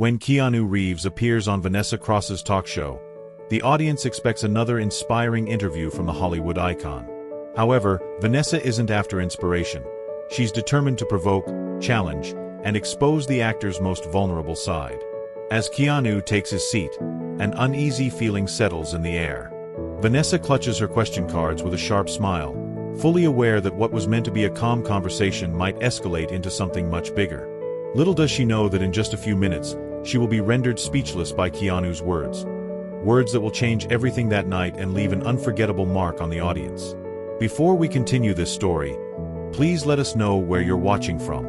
When Keanu Reeves appears on Vanessa Cross's talk show, the audience expects another inspiring interview from the Hollywood icon. However, Vanessa isn't after inspiration. She's determined to provoke, challenge, and expose the actor's most vulnerable side. As Keanu takes his seat, an uneasy feeling settles in the air. Vanessa clutches her question cards with a sharp smile, fully aware that what was meant to be a calm conversation might escalate into something much bigger. Little does she know that in just a few minutes, she will be rendered speechless by Keanu's words. Words that will change everything that night and leave an unforgettable mark on the audience. Before we continue this story, please let us know where you're watching from.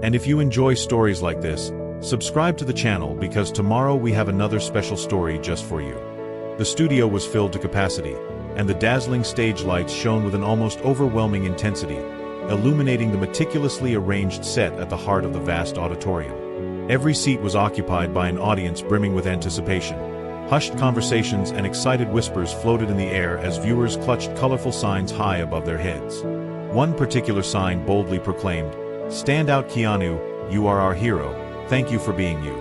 And if you enjoy stories like this, subscribe to the channel because tomorrow we have another special story just for you. The studio was filled to capacity, and the dazzling stage lights shone with an almost overwhelming intensity, illuminating the meticulously arranged set at the heart of the vast auditorium. Every seat was occupied by an audience brimming with anticipation. Hushed conversations and excited whispers floated in the air as viewers clutched colorful signs high above their heads. One particular sign boldly proclaimed, "Stand out, Keanu, you are our hero, thank you for being you."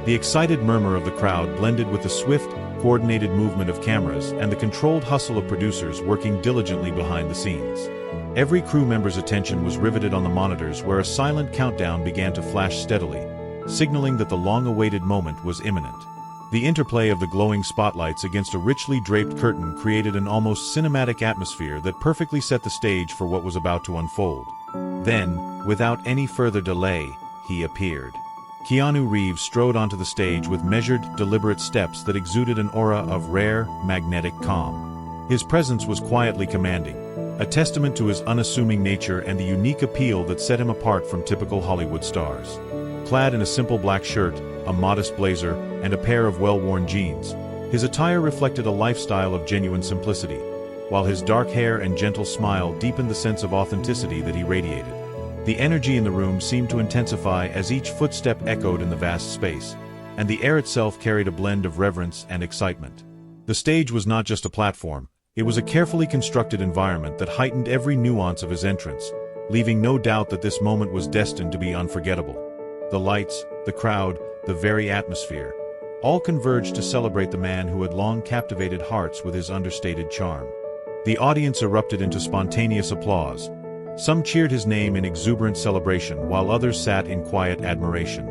The excited murmur of the crowd blended with the swift, coordinated movement of cameras and the controlled hustle of producers working diligently behind the scenes. Every crew member's attention was riveted on the monitors where a silent countdown began to flash steadily, signaling that the long-awaited moment was imminent. The interplay of the glowing spotlights against a richly draped curtain created an almost cinematic atmosphere that perfectly set the stage for what was about to unfold. Then, without any further delay, he appeared. Keanu Reeves strode onto the stage with measured, deliberate steps that exuded an aura of rare, magnetic calm. His presence was quietly commanding, a testament to his unassuming nature and the unique appeal that set him apart from typical Hollywood stars. Clad in a simple black shirt, a modest blazer, and a pair of well-worn jeans, his attire reflected a lifestyle of genuine simplicity, while his dark hair and gentle smile deepened the sense of authenticity that he radiated. The energy in the room seemed to intensify as each footstep echoed in the vast space, and the air itself carried a blend of reverence and excitement. The stage was not just a platform, it was a carefully constructed environment that heightened every nuance of his entrance, leaving no doubt that this moment was destined to be unforgettable. The lights, the crowd, the very atmosphere, all converged to celebrate the man who had long captivated hearts with his understated charm. The audience erupted into spontaneous applause. Some cheered his name in exuberant celebration while others sat in quiet admiration.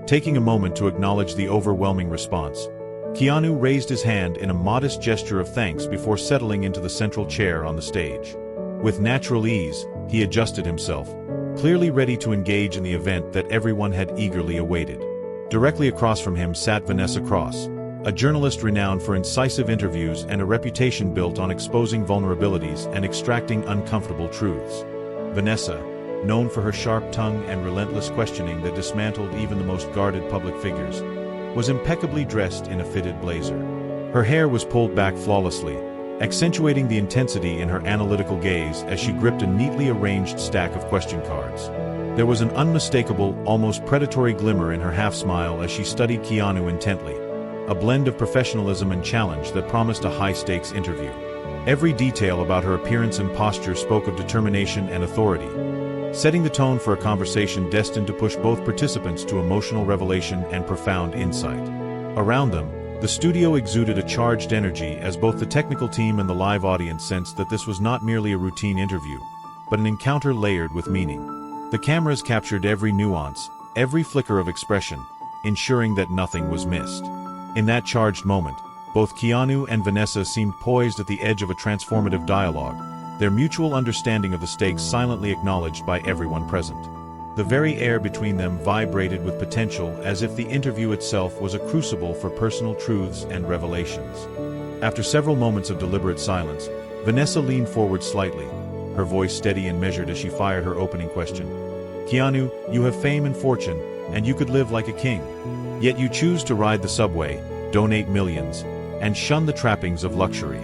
Taking a moment to acknowledge the overwhelming response, Keanu raised his hand in a modest gesture of thanks before settling into the central chair on the stage. With natural ease, he adjusted himself, clearly ready to engage in the event that everyone had eagerly awaited. Directly across from him sat Vanessa Cross, a journalist renowned for incisive interviews and a reputation built on exposing vulnerabilities and extracting uncomfortable truths. Vanessa, known for her sharp tongue and relentless questioning that dismantled even the most guarded public figures, was impeccably dressed in a fitted blazer. Her hair was pulled back flawlessly, accentuating the intensity in her analytical gaze as she gripped a neatly arranged stack of question cards. There was an unmistakable, almost predatory glimmer in her half-smile as she studied Keanu intently, a blend of professionalism and challenge that promised a high-stakes interview. Every detail about her appearance and posture spoke of determination and authority, setting the tone for a conversation destined to push both participants to emotional revelation and profound insight. Around them, the studio exuded a charged energy as both the technical team and the live audience sensed that this was not merely a routine interview, but an encounter layered with meaning. The cameras captured every nuance, every flicker of expression, ensuring that nothing was missed. In that charged moment, both Keanu and Vanessa seemed poised at the edge of a transformative dialogue, their mutual understanding of the stakes silently acknowledged by everyone present. The very air between them vibrated with potential as if the interview itself was a crucible for personal truths and revelations. After several moments of deliberate silence, Vanessa leaned forward slightly, her voice steady and measured as she fired her opening question. "Keanu, you have fame and fortune, and you could live like a king. Yet you choose to ride the subway, donate millions, and shun the trappings of luxury.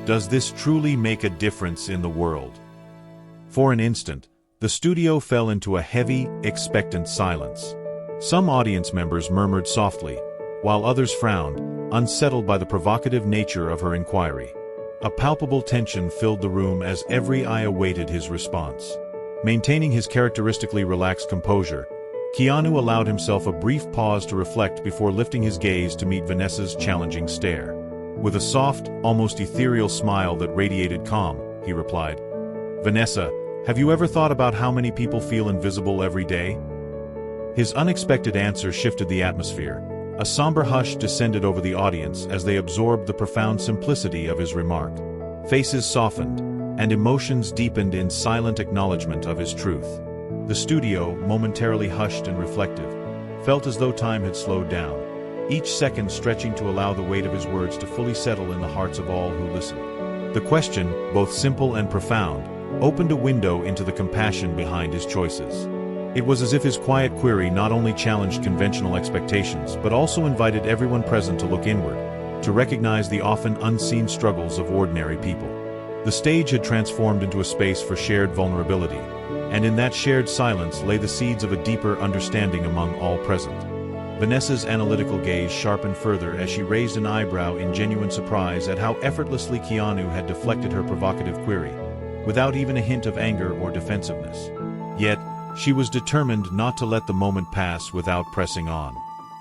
Does this truly make a difference in the world?" For an instant, the studio fell into a heavy, expectant silence. Some audience members murmured softly, while others frowned, unsettled by the provocative nature of her inquiry. A palpable tension filled the room as every eye awaited his response. Maintaining his characteristically relaxed composure, Keanu allowed himself a brief pause to reflect before lifting his gaze to meet Vanessa's challenging stare. With a soft, almost ethereal smile that radiated calm, he replied, "Vanessa, have you ever thought about how many people feel invisible every day?" His unexpected answer shifted the atmosphere. A somber hush descended over the audience as they absorbed the profound simplicity of his remark. Faces softened, and emotions deepened in silent acknowledgement of his truth. The studio, momentarily hushed and reflective, felt as though time had slowed down, each second stretching to allow the weight of his words to fully settle in the hearts of all who listened. The question, both simple and profound, opened a window into the compassion behind his choices. It was as if his quiet query not only challenged conventional expectations but also invited everyone present to look inward, to recognize the often unseen struggles of ordinary people. The stage had transformed into a space for shared vulnerability, and in that shared silence lay the seeds of a deeper understanding among all present. Vanessa's analytical gaze sharpened further as she raised an eyebrow in genuine surprise at how effortlessly Keanu had deflected her provocative query, without even a hint of anger or defensiveness. Yet, she was determined not to let the moment pass without pressing on.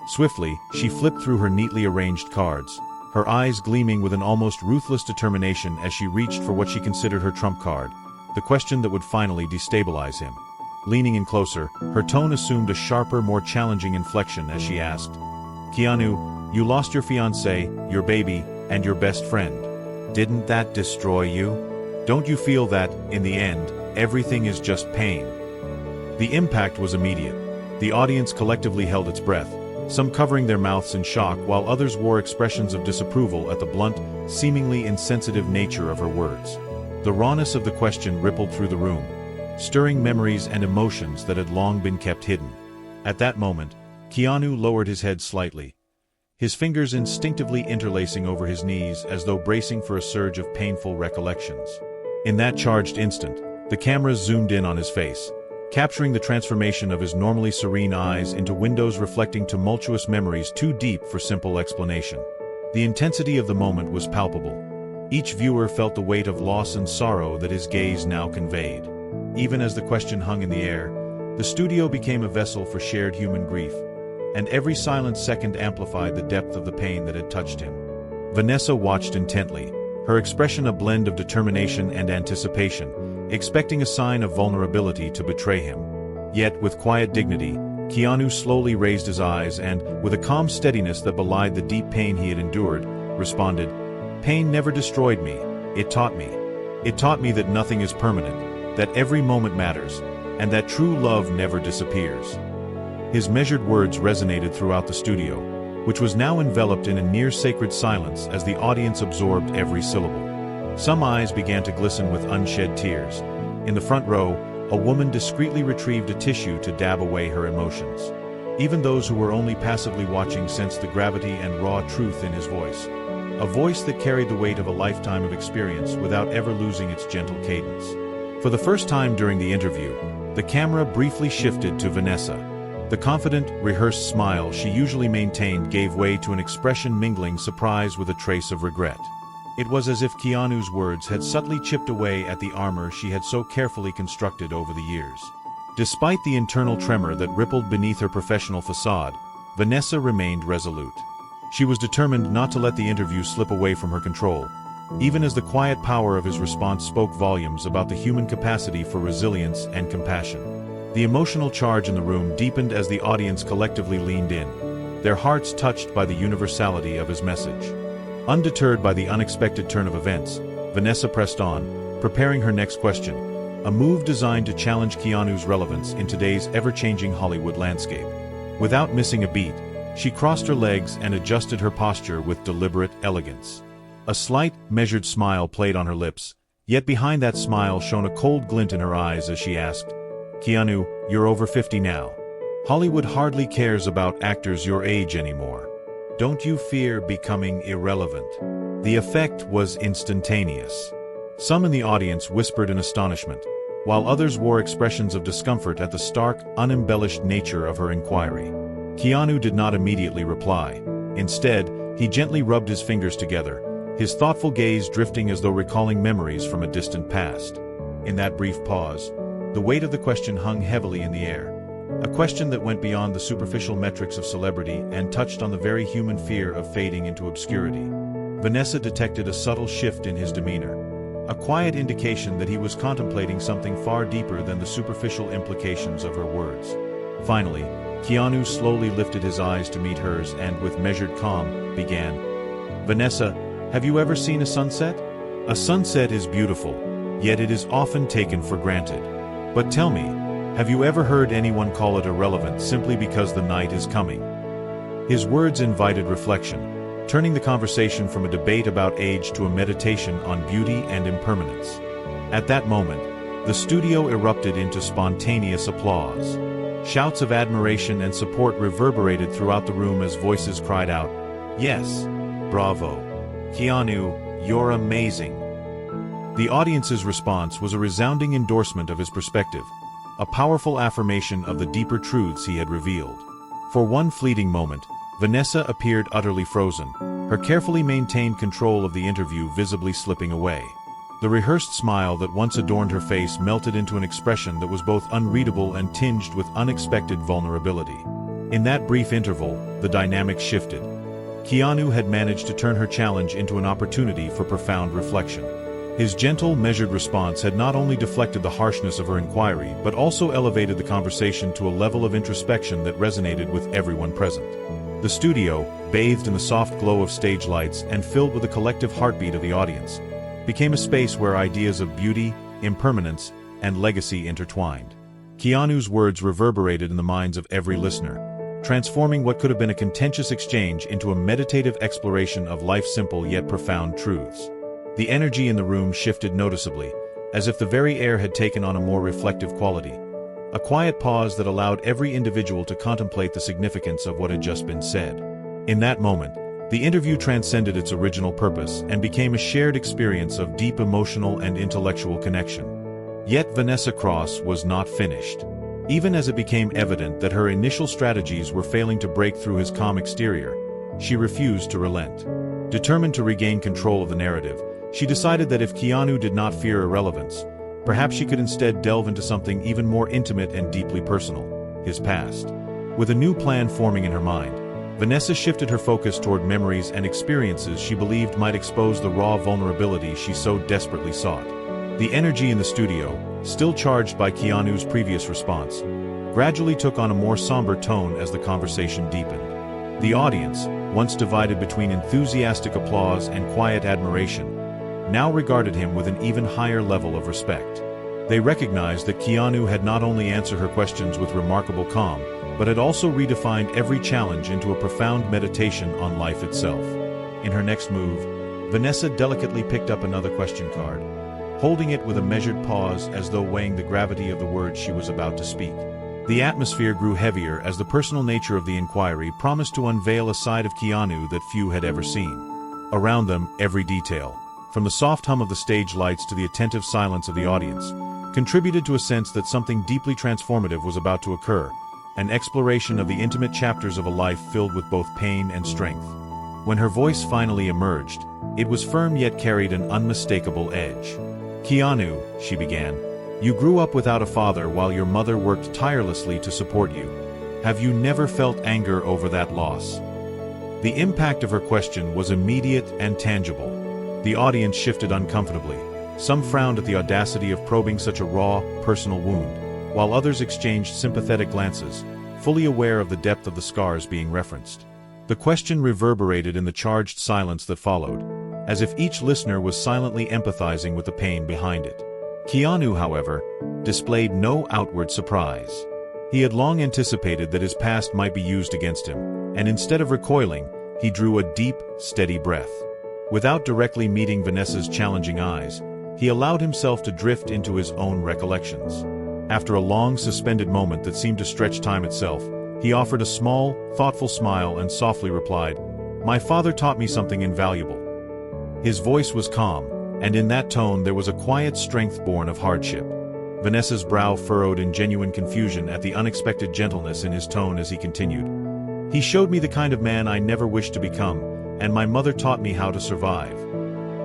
Swiftly, she flipped through her neatly arranged cards, her eyes gleaming with an almost ruthless determination as she reached for what she considered her trump card, the question that would finally destabilize him. Leaning in closer, her tone assumed a sharper, more challenging inflection as she asked, "Keanu, you lost your fiancé, your baby, and your best friend. Didn't that destroy you? Don't you feel that, in the end, everything is just pain?" The impact was immediate. The audience collectively held its breath, some covering their mouths in shock while others wore expressions of disapproval at the blunt, seemingly insensitive nature of her words. The rawness of the question rippled through the room, stirring memories and emotions that had long been kept hidden. At that moment, Keanu lowered his head slightly, his fingers instinctively interlacing over his knees as though bracing for a surge of painful recollections. In that charged instant, the cameras zoomed in on his face, capturing the transformation of his normally serene eyes into windows reflecting tumultuous memories too deep for simple explanation. The intensity of the moment was palpable. Each viewer felt the weight of loss and sorrow that his gaze now conveyed. Even as the question hung in the air, the studio became a vessel for shared human grief, and every silent second amplified the depth of the pain that had touched him. Vanessa watched intently, her expression a blend of determination and anticipation, expecting a sign of vulnerability to betray him. Yet, with quiet dignity, Keanu slowly raised his eyes and, with a calm steadiness that belied the deep pain he had endured, responded, "Pain never destroyed me, it taught me. It taught me that nothing is permanent, that every moment matters, and that true love never disappears." His measured words resonated throughout the studio, which was now enveloped in a near-sacred silence as the audience absorbed every syllable. Some eyes began to glisten with unshed tears. In the front row, a woman discreetly retrieved a tissue to dab away her emotions. Even those who were only passively watching sensed the gravity and raw truth in his voice. A voice that carried the weight of a lifetime of experience without ever losing its gentle cadence. For the first time during the interview, the camera briefly shifted to Vanessa. The confident, rehearsed smile she usually maintained gave way to an expression mingling surprise with a trace of regret. It was as if Keanu's words had subtly chipped away at the armor she had so carefully constructed over the years. Despite the internal tremor that rippled beneath her professional facade, Vanessa remained resolute. She was determined not to let the interview slip away from her control, even as the quiet power of his response spoke volumes about the human capacity for resilience and compassion. The emotional charge in the room deepened as the audience collectively leaned in, their hearts touched by the universality of his message. Undeterred by the unexpected turn of events, Vanessa pressed on, preparing her next question, a move designed to challenge Keanu's relevance in today's ever-changing Hollywood landscape. Without missing a beat, she crossed her legs and adjusted her posture with deliberate elegance. A slight, measured smile played on her lips, yet behind that smile shone a cold glint in her eyes as she asked, "Keanu, you're over 50 now. Hollywood hardly cares about actors your age anymore. Don't you fear becoming irrelevant?" The effect was instantaneous. Some in the audience whispered in astonishment, while others wore expressions of discomfort at the stark, unembellished nature of her inquiry. Keanu did not immediately reply. Instead, he gently rubbed his fingers together, his thoughtful gaze drifting as though recalling memories from a distant past. In that brief pause, the weight of the question hung heavily in the air. A question that went beyond the superficial metrics of celebrity and touched on the very human fear of fading into obscurity. Vanessa detected a subtle shift in his demeanor, a quiet indication that he was contemplating something far deeper than the superficial implications of her words. Finally, Keanu slowly lifted his eyes to meet hers and, with measured calm, began. "Vanessa, have you ever seen a sunset? A sunset is beautiful, yet it is often taken for granted. But tell me, have you ever heard anyone call it irrelevant simply because the night is coming?" His words invited reflection, turning the conversation from a debate about age to a meditation on beauty and impermanence. At that moment, the studio erupted into spontaneous applause. Shouts of admiration and support reverberated throughout the room as voices cried out, "Yes, bravo. Keanu, you're amazing." The audience's response was a resounding endorsement of his perspective, a powerful affirmation of the deeper truths he had revealed. For one fleeting moment, Vanessa appeared utterly frozen, her carefully maintained control of the interview visibly slipping away. The rehearsed smile that once adorned her face melted into an expression that was both unreadable and tinged with unexpected vulnerability. In that brief interval, the dynamic shifted. Keanu had managed to turn her challenge into an opportunity for profound reflection. His gentle, measured response had not only deflected the harshness of her inquiry, but also elevated the conversation to a level of introspection that resonated with everyone present. The studio, bathed in the soft glow of stage lights and filled with the collective heartbeat of the audience, became a space where ideas of beauty, impermanence, and legacy intertwined. Keanu's words reverberated in the minds of every listener, transforming what could have been a contentious exchange into a meditative exploration of life's simple yet profound truths. The energy in the room shifted noticeably, as if the very air had taken on a more reflective quality. A quiet pause that allowed every individual to contemplate the significance of what had just been said. In that moment, the interview transcended its original purpose and became a shared experience of deep emotional and intellectual connection. Yet Vanessa Cross was not finished. Even as it became evident that her initial strategies were failing to break through his calm exterior, she refused to relent. Determined to regain control of the narrative, she decided that if Keanu did not fear irrelevance, perhaps she could instead delve into something even more intimate and deeply personal, his past. With a new plan forming in her mind, Vanessa shifted her focus toward memories and experiences she believed might expose the raw vulnerability she so desperately sought. The energy in the studio, still charged by Keanu's previous response, gradually took on a more somber tone as the conversation deepened. The audience, once divided between enthusiastic applause and quiet admiration, now regarded him with an even higher level of respect. They recognized that Keanu had not only answered her questions with remarkable calm, but had also redefined every challenge into a profound meditation on life itself. In her next move, Vanessa delicately picked up another question card, holding it with a measured pause as though weighing the gravity of the words she was about to speak. The atmosphere grew heavier as the personal nature of the inquiry promised to unveil a side of Keanu that few had ever seen. Around them, every detail, from the soft hum of the stage lights to the attentive silence of the audience, contributed to a sense that something deeply transformative was about to occur, an exploration of the intimate chapters of a life filled with both pain and strength. When her voice finally emerged, it was firm yet carried an unmistakable edge. "Keanu," she began, "you grew up without a father while your mother worked tirelessly to support you. Have you never felt anger over that loss?" The impact of her question was immediate and tangible. The audience shifted uncomfortably. Some frowned at the audacity of probing such a raw, personal wound, while others exchanged sympathetic glances, fully aware of the depth of the scars being referenced. The question reverberated in the charged silence that followed, as if each listener was silently empathizing with the pain behind it. Keanu, however, displayed no outward surprise. He had long anticipated that his past might be used against him, and instead of recoiling, he drew a deep, steady breath. Without directly meeting Vanessa's challenging eyes, he allowed himself to drift into his own recollections. After a long, suspended moment that seemed to stretch time itself, he offered a small, thoughtful smile and softly replied, "My father taught me something invaluable." His voice was calm, and in that tone there was a quiet strength born of hardship. Vanessa's brow furrowed in genuine confusion at the unexpected gentleness in his tone as he continued. "He showed me the kind of man I never wished to become, and my mother taught me how to survive."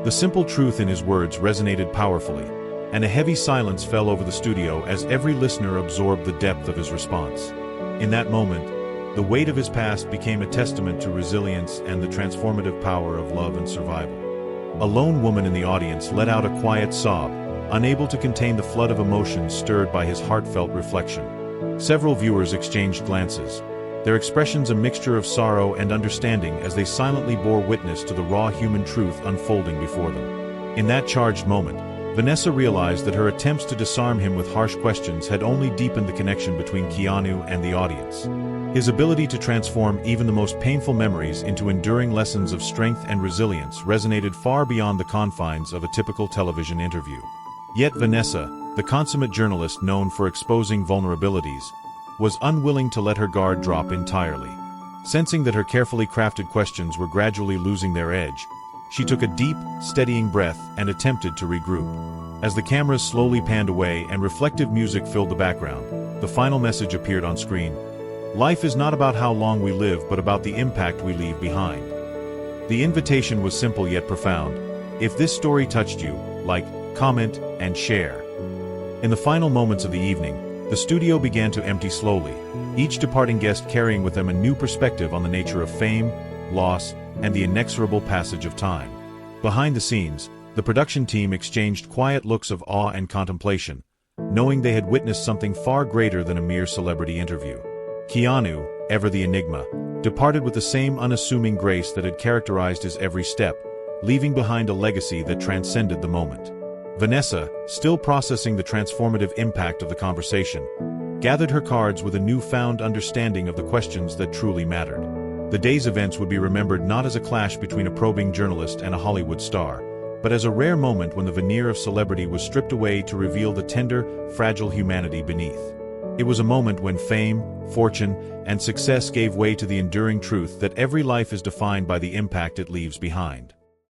The simple truth in his words resonated powerfully, and a heavy silence fell over the studio as every listener absorbed the depth of his response. In that moment, the weight of his past became a testament to resilience and the transformative power of love and survival. A lone woman in the audience let out a quiet sob, unable to contain the flood of emotions stirred by his heartfelt reflection. Several viewers exchanged glances, their expressions a mixture of sorrow and understanding as they silently bore witness to the raw human truth unfolding before them. In that charged moment, Vanessa realized that her attempts to disarm him with harsh questions had only deepened the connection between Keanu and the audience. His ability to transform even the most painful memories into enduring lessons of strength and resilience resonated far beyond the confines of a typical television interview. Yet Vanessa, the consummate journalist known for exposing vulnerabilities, was unwilling to let her guard drop entirely. Sensing that her carefully crafted questions were gradually losing their edge, she took a deep, steadying breath and attempted to regroup. As the cameras slowly panned away and reflective music filled the background, the final message appeared on screen. Life is not about how long we live, but about the impact we leave behind. The invitation was simple yet profound. If this story touched you, like, comment, and share. In the final moments of the evening, the studio began to empty slowly, each departing guest carrying with them a new perspective on the nature of fame, loss, and the inexorable passage of time. Behind the scenes, the production team exchanged quiet looks of awe and contemplation, knowing they had witnessed something far greater than a mere celebrity interview. Keanu, ever the enigma, departed with the same unassuming grace that had characterized his every step, leaving behind a legacy that transcended the moment. Vanessa, still processing the transformative impact of the conversation, gathered her cards with a newfound understanding of the questions that truly mattered. The day's events would be remembered not as a clash between a probing journalist and a Hollywood star, but as a rare moment when the veneer of celebrity was stripped away to reveal the tender, fragile humanity beneath. It was a moment when fame, fortune, and success gave way to the enduring truth that every life is defined by the impact it leaves behind.